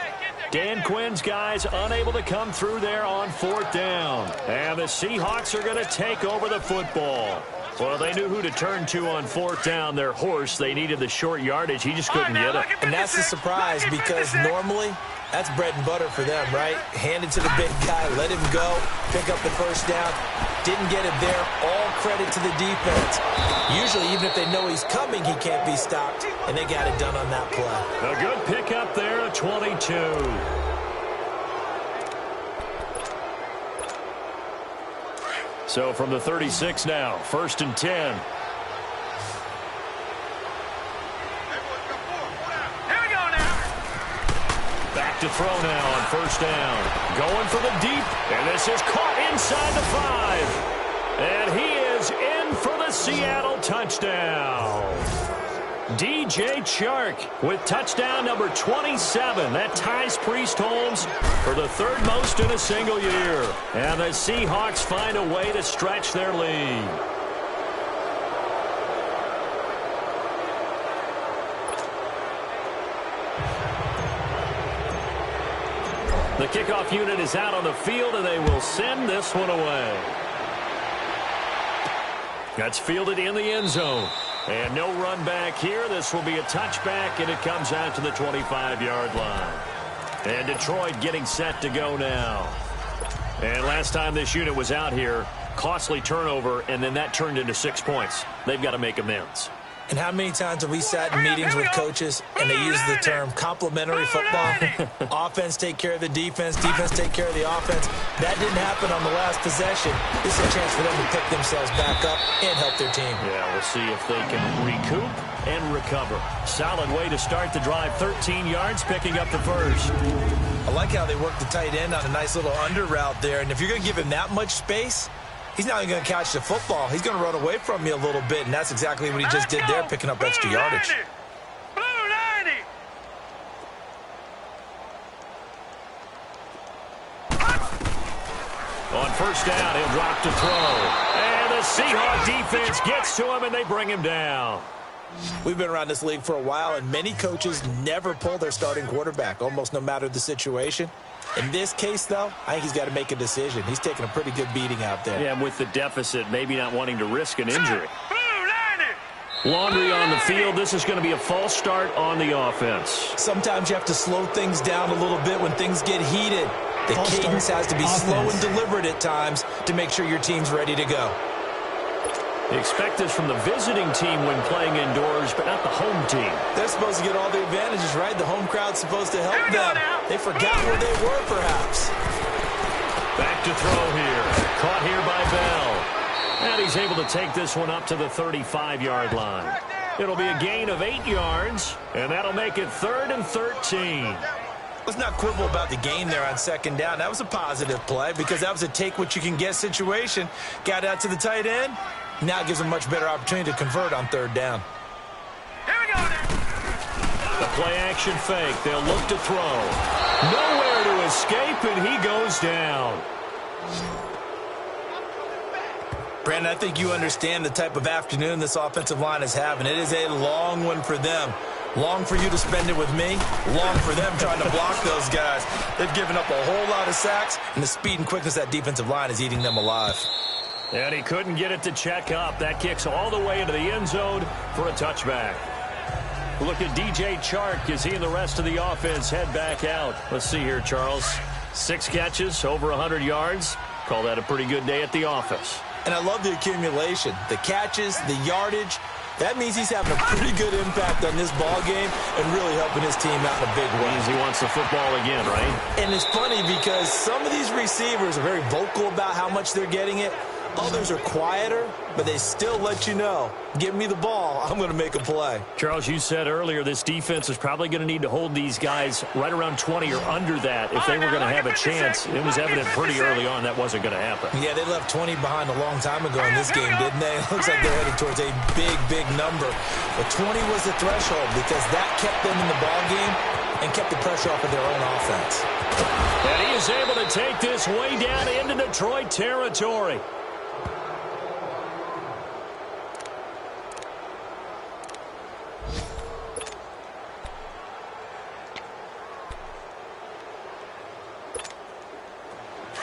Dan Quinn's guys unable to come through there on 4th down. And the Seahawks are going to take over the football. Well, they knew who to turn to on 4th down. Their horse, they needed the short yardage. He just couldn't get it. And that's the surprise because normally that's bread and butter for them, right? Hand it to the big guy, let him go, pick up the 1st down. Didn't get it there. All credit to the defense. Usually, even if they know he's coming, he can't be stopped. And they got it done on that play. A good pickup there at 22. So from the 36 now, 1st and 10. Here we go now. Back to throw now on 1st down. Going for the deep, and this is caught inside the 5. And he is in for the Seattle touchdown. DJ Chark with touchdown number 27. That ties Priest Holmes for the 3rd most in a single year. And the Seahawks find a way to stretch their lead. The kickoff unit is out on the field, and they will send this one away. That's fielded in the end zone. And no run back here. This will be a touchback, and it comes out to the 25-yard line. And Detroit getting set to go now. And last time this unit was out here, costly turnover, and then that turned into 6 points. They've got to make amends. And how many times have we sat in meetings with coaches and they use the term complementary football? Offense take care of the defense, defense take care of the offense. That didn't happen on the last possession. This is a chance for them to pick themselves back up and help their team. Yeah, we'll see if they can recoup and recover. Solid way to start the drive. 13 yards, picking up the first. I like how they work the tight end on a nice little under route there. And if you're going to give him that much space, he's not even going to catch the football. He's going to run away from you a little bit, and that's exactly what he just did there, picking up extra yardage. Blue 90. On first down, he'll drop to throw. And the Seahawks defense gets to him, and they bring him down. We've been around this league for a while, and many coaches never pull their starting quarterback, almost no matter the situation. In this case, though, I think he's got to make a decision. He's taking a pretty good beating out there. Yeah, with the deficit, maybe not wanting to risk an injury. Blue 90. Laundry on the field. This is going to be a false start on the offense. Sometimes you have to slow things down a little bit when things get heated. The cadence has to be slow and deliberate at times to make sure your team's ready to go. You expect this from the visiting team when playing indoors, but not the home team. They're supposed to get all the advantages, right? The home crowd's supposed to help them. They forgot where they were, perhaps. Back to throw here. Caught here by Bell. And he's able to take this one up to the 35-yard line. It'll be a gain of 8 yards, and that'll make it 3rd and 13. Let's not quibble about the gain there on second down. That was a positive play because that was a take-what-you-can-get situation. Got out to the tight end. Now it gives them a much better opportunity to convert on third down. Here we go now. The play-action fake. They'll look to throw. Nowhere to escape, and he goes down. Brandon, I think you understand the type of afternoon this offensive line is having. It is a long one for them. Long for you to spend it with me. Long for them trying to block those guys. They've given up a whole lot of sacks, and the speed and quickness of that defensive line is eating them alive. And he couldn't get it to check up. That kicks all the way into the end zone for a touchback. Look at DJ Chark as he and the rest of the offense head back out. Let's see here, Charles. 6 catches, over 100 yards. Call that a pretty good day at the office. And I love the accumulation, the catches, the yardage. That means he's having a pretty good impact on this ball game and really helping his team out in a big way. Means he wants the football again, right? And it's funny because some of these receivers are very vocal about how much they're getting it. Others are quieter, but they still let you know, give me the ball, I'm going to make a play. Charles, you said earlier this defense is probably going to need to hold these guys right around 20 or under that if they were going to have a chance. It was evident pretty early on that wasn't going to happen. Yeah, they left 20 behind a long time ago in this game, didn't they? It looks like they're headed towards a big, big number. But 20 was the threshold because that kept them in the ball game and kept the pressure off of their own offense. And he is able to take this way down into Detroit territory.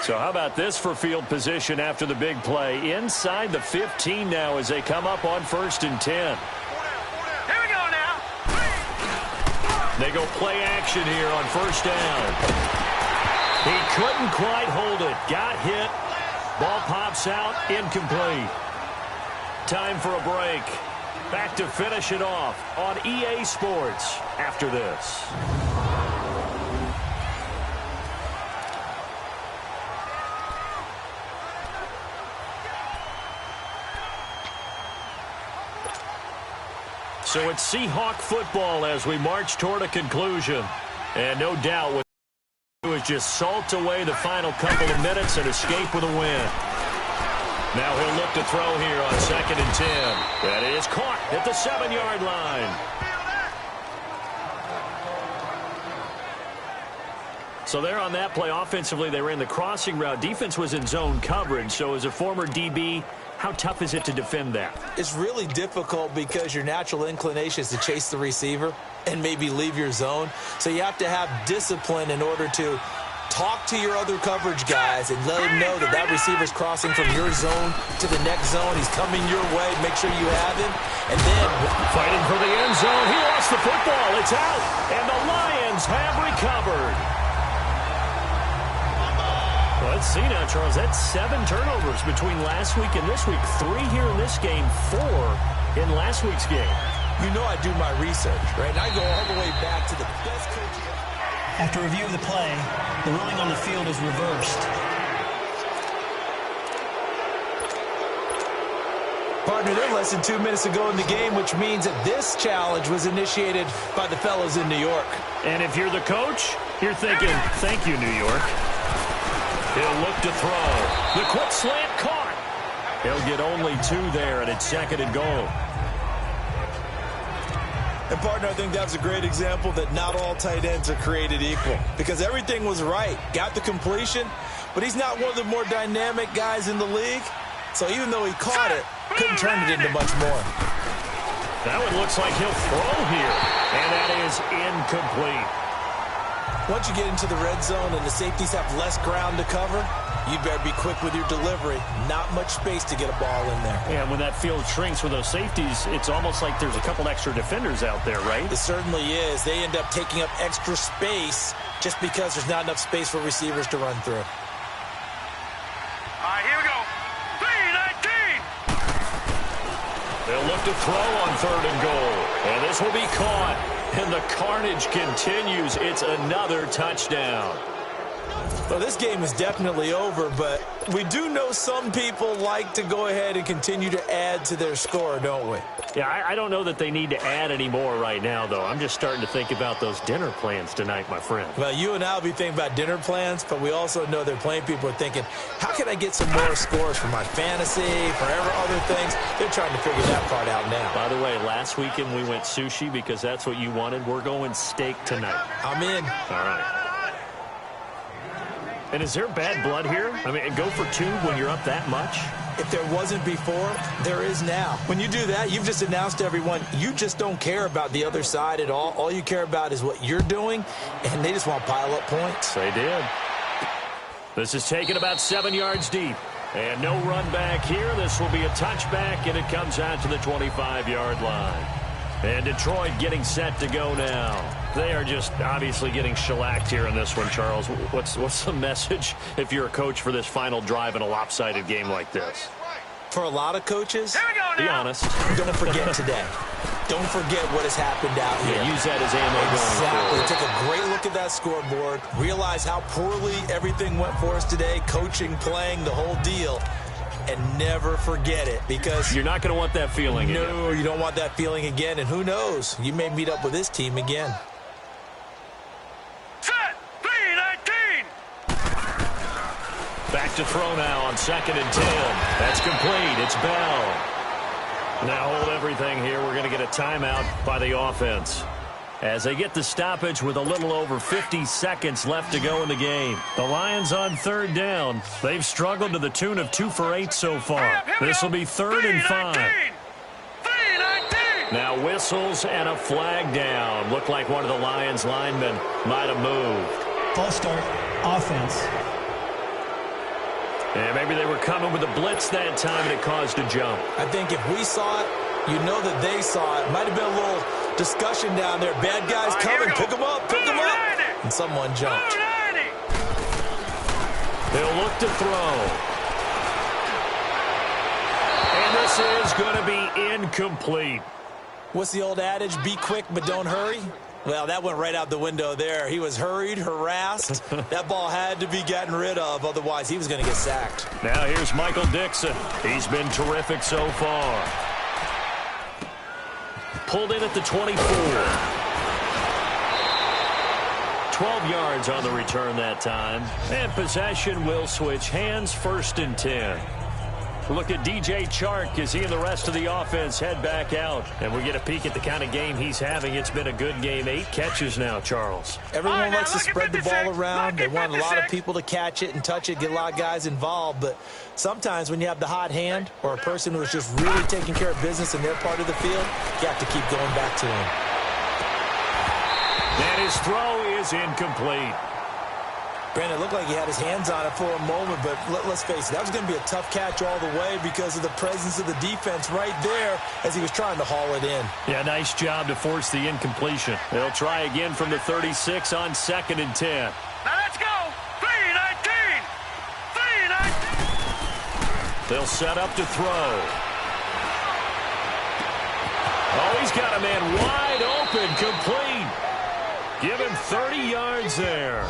So how about this for field position after the big play? Inside the 15 now as they come up on 1st and 10. Here we go now. They go play action here on 1st down. He couldn't quite hold it. Got hit. Ball pops out. Incomplete. Time for a break. Back to finish it off on EA Sports after this. So it's Seahawk football as we march toward a conclusion. And no doubt it was just salt away the final couple of minutes and escape with a win. Now he'll look to throw here on 2nd and 10. That is caught at the 7-yard line. So there on that play, offensively, they ran the crossing route. Defense was in zone coverage. So as a former DB, how tough is it to defend that? It's really difficult because your natural inclination is to chase the receiver and maybe leave your zone. So you have to have discipline in order to Talk to your other coverage guys and let them know that that receiver's crossing from your zone to the next zone. He's coming your way. Make sure you have him. And then fighting for the end zone. He lost the football. It's out. And the Lions have recovered. Let's see now, Charles. That's 7 turnovers between last week and this week. 3 here in this game, 4 in last week's game. You know I do my research, right? And I go all the way back to the best coach. After review of the play, the ruling on the field is reversed. Partner, they're less than 2 minutes to go in the game, which means that this challenge was initiated by the fellows in New York. And if you're the coach, you're thinking, thank you, New York. He'll look to throw. The quick slant caught. He'll get only 2 there, and it's 2nd and goal. And, partner, I think that's a great example that not all tight ends are created equal. Because everything was right. Got the completion, but he's not one of the more dynamic guys in the league. So even though he caught it, couldn't turn it into much more. That one looks like he'll throw here. And that is incomplete. Once you get into the red zone and the safeties have less ground to cover, you better be quick with your delivery. Not much space to get a ball in there. Yeah, when that field shrinks with those safeties, it's almost like there's a couple extra defenders out there, right? It certainly is. They end up taking up extra space just because there's not enough space for receivers to run through. All right, here we go. 3-19. They'll look to throw on 3rd and goal. And this will be caught. And the carnage continues. It's another touchdown. Well, this game is definitely over, but we do know some people like to go ahead and continue to add to their score, don't we? Yeah, I don't know that they need to add any more right now, though. I'm just starting to think about those dinner plans tonight, my friend. Well, you and I will be thinking about dinner plans, but we also know they're playing people are thinking, how can I get some more scores for my fantasy, for other things? They're trying to figure that part out now. By the way, last weekend we went sushi because that's what you wanted. We're going steak tonight. I'm in. All right. And is there bad blood here? I mean, go for 2 when you're up that much? If there wasn't before, there is now. When you do that, you've just announced to everyone, you just don't care about the other side at all. All you care about is what you're doing, and they just want to pile up points. They did. This is taken about 7 yards deep. And no run back here. This will be a touchback, and it comes out to the 25-yard line. And Detroit getting set to go now. They are just obviously getting shellacked here in this one, Charles. What's the message if you're a coach for this final drive in a lopsided game like this? For a lot of coaches, be honest. Don't forget today. Don't forget what has happened out here. Yeah, use that as ammo going forward. Take a great look at that scoreboard. Realize how poorly everything went for us today. Coaching, playing, the whole deal. And never forget it, because you're not going to want that feeling again. No, you don't want that feeling again. And who knows? You may meet up with this team again. Set. 3-19. Back to throw now on 2nd and 10. That's complete. It's Bell. Now hold everything here. We're going to get a timeout by the offense as they get the stoppage with a little over 50 seconds left to go in the game. The Lions on 3rd down. They've struggled to the tune of 2 for 8 so far. This will be 3rd and 5. 3-19. Now whistles and a flag down. Looked like one of the Lions linemen might have moved. False start, offense. And maybe they were coming with a blitz that time and it caused a jump. I think if we saw it, you know that they saw it. Might have been a little discussion down there. Bad guys coming. Pick them up. Pick them up. And someone jumped. They'll look to throw. And this is going to be incomplete. What's the old adage? Be quick, but don't hurry. Well, that went right out the window there. He was hurried, harassed. That ball had to be gotten rid of. Otherwise, he was going to get sacked. Now here's Michael Dixon. He's been terrific so far. Pulled in at the 24. 12 yards on the return that time. And possession will switch hands, 1st and 10. Look at DJ Chark as he and the rest of the offense head back out. And we get a peek at the kind of game he's having. It's been a good game. 8 catches now, Charles. Everyone likes to spread the ball around. They want a lot of people to catch it and touch it, get a lot of guys involved. But sometimes when you have the hot hand or a person who is just really taking care of business in their part of the field, you have to keep going back to him. And his throw is incomplete. Brandon, it looked like he had his hands on it for a moment, but let's face it, that was going to be a tough catch all the way because of the presence of the defense right there as he was trying to haul it in. Yeah, nice job to force the incompletion. They'll try again from the 36 on 2nd and 10. Now let's go. 3-19. 3-19. They'll set up to throw. Oh, he's got a man wide open, complete. Give him 30 yards there.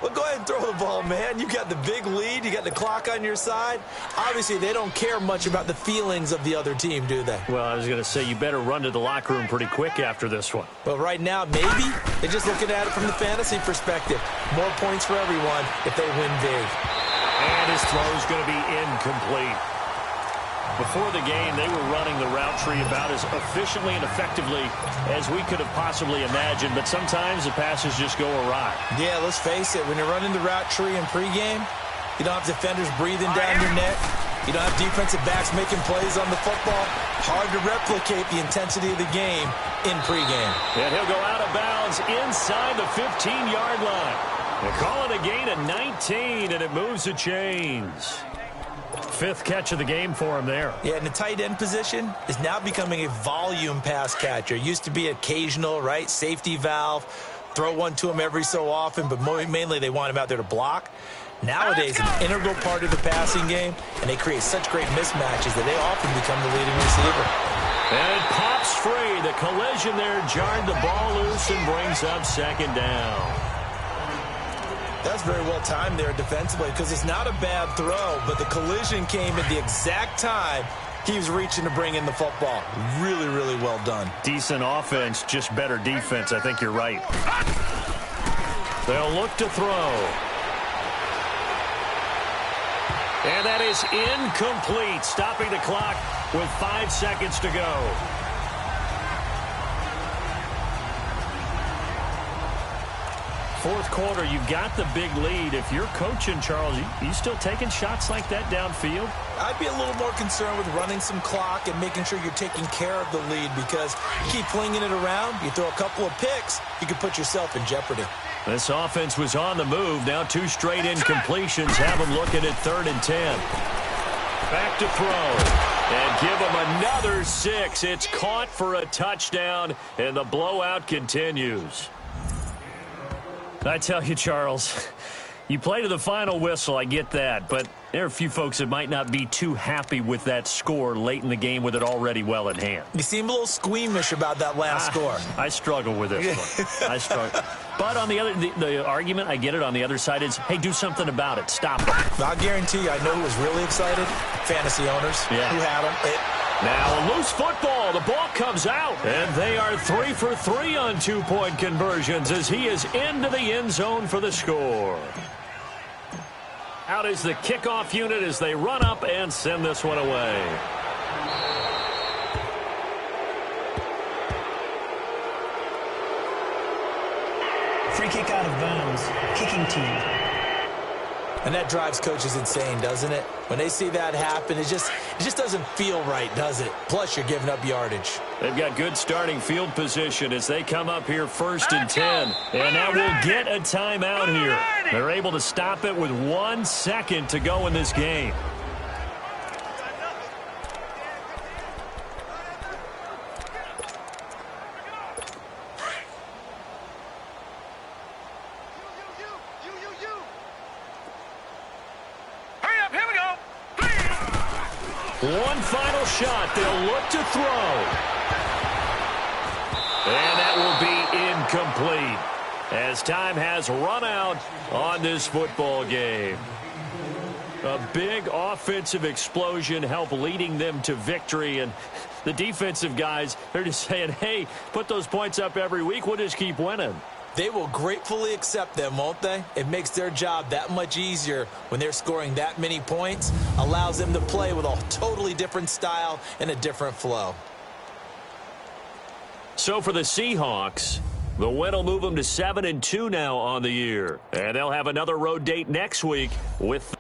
Well, go ahead and throw the ball, man. You got the big lead. You got the clock on your side. Obviously, they don't care much about the feelings of the other team, do they? Well, I was going to say, you better run to the locker room pretty quick after this one. But right now, maybe they're just looking at it from the fantasy perspective. More points for everyone if they win big. And his throw is going to be incomplete. Before the game, they were running the route tree about as efficiently and effectively as we could have possibly imagined, but sometimes the passes just go awry. Yeah, let's face it. When you're running the route tree in pregame, you don't have defenders breathing down your neck. You don't have defensive backs making plays on the football. Hard to replicate the intensity of the game in pregame. And he'll go out of bounds inside the 15-yard line. They call it a gain of 19, and it moves the chains. 5th catch of the game for him there. Yeah, and the tight end position is now becoming a volume pass catcher. Used to be occasional, right? Safety valve. Throw one to him every so often, but mainly they want him out there to block. Nowadays, an integral part of the passing game, and they create such great mismatches that they often become the leading receiver. And it pops free. The collision there jarred the ball loose and brings up 2nd down. That's very well timed there defensively because it's not a bad throw, but the collision came at the exact time he was reaching to bring in the football. Really, really well done. Decent offense, just better defense. I think you're right. They'll look to throw. And that is incomplete, stopping the clock with 5 seconds to go. Fourth quarter, you got the big lead. If you're coaching, Charles, you still taking shots like that downfield? I'd be a little more concerned with running some clock and making sure you're taking care of the lead because you keep flinging it around, you throw a couple of picks, you can put yourself in jeopardy. This offense was on the move. Now 2 straight incompletions have them looking at 3rd and 10. Back to throw. And give them another 6. It's caught for a touchdown, and the blowout continues. I tell you, Charles, you play to the final whistle, I get that, but there are a few folks that might not be too happy with that score late in the game with it already well in hand. You seem a little squeamish about that last score. I struggle with this one. I struggle. But on the argument, I get it, on the other side is, hey, do something about it. Stop it. I'll guarantee you, I know who was really excited. Fantasy owners who had them. Now a loose football. The ball comes out. And they are 3 for 3 on 2-point conversions as he is into the end zone for the score. Out is the kickoff unit as they run up and send this one away. Free kick out of bounds. Kicking team. And that drives coaches insane, doesn't it? When they see that happen, it just doesn't feel right, does it? Plus, you're giving up yardage. They've got good starting field position as they come up here 1st and 10. And now we'll get a timeout here. They're able to stop it with 1 second to go in this game. One final shot. They'll look to throw. And that will be incomplete as time has run out on this football game. A big offensive explosion helped leading them to victory. And the defensive guys, they're just saying, hey, put those points up every week. We'll just keep winning. They will gratefully accept them, won't they? It makes their job that much easier when they're scoring that many points. Allows them to play with a totally different style and a different flow. So for the Seahawks, the win will move them to 7-2 now on the year. And they'll have another road date next week with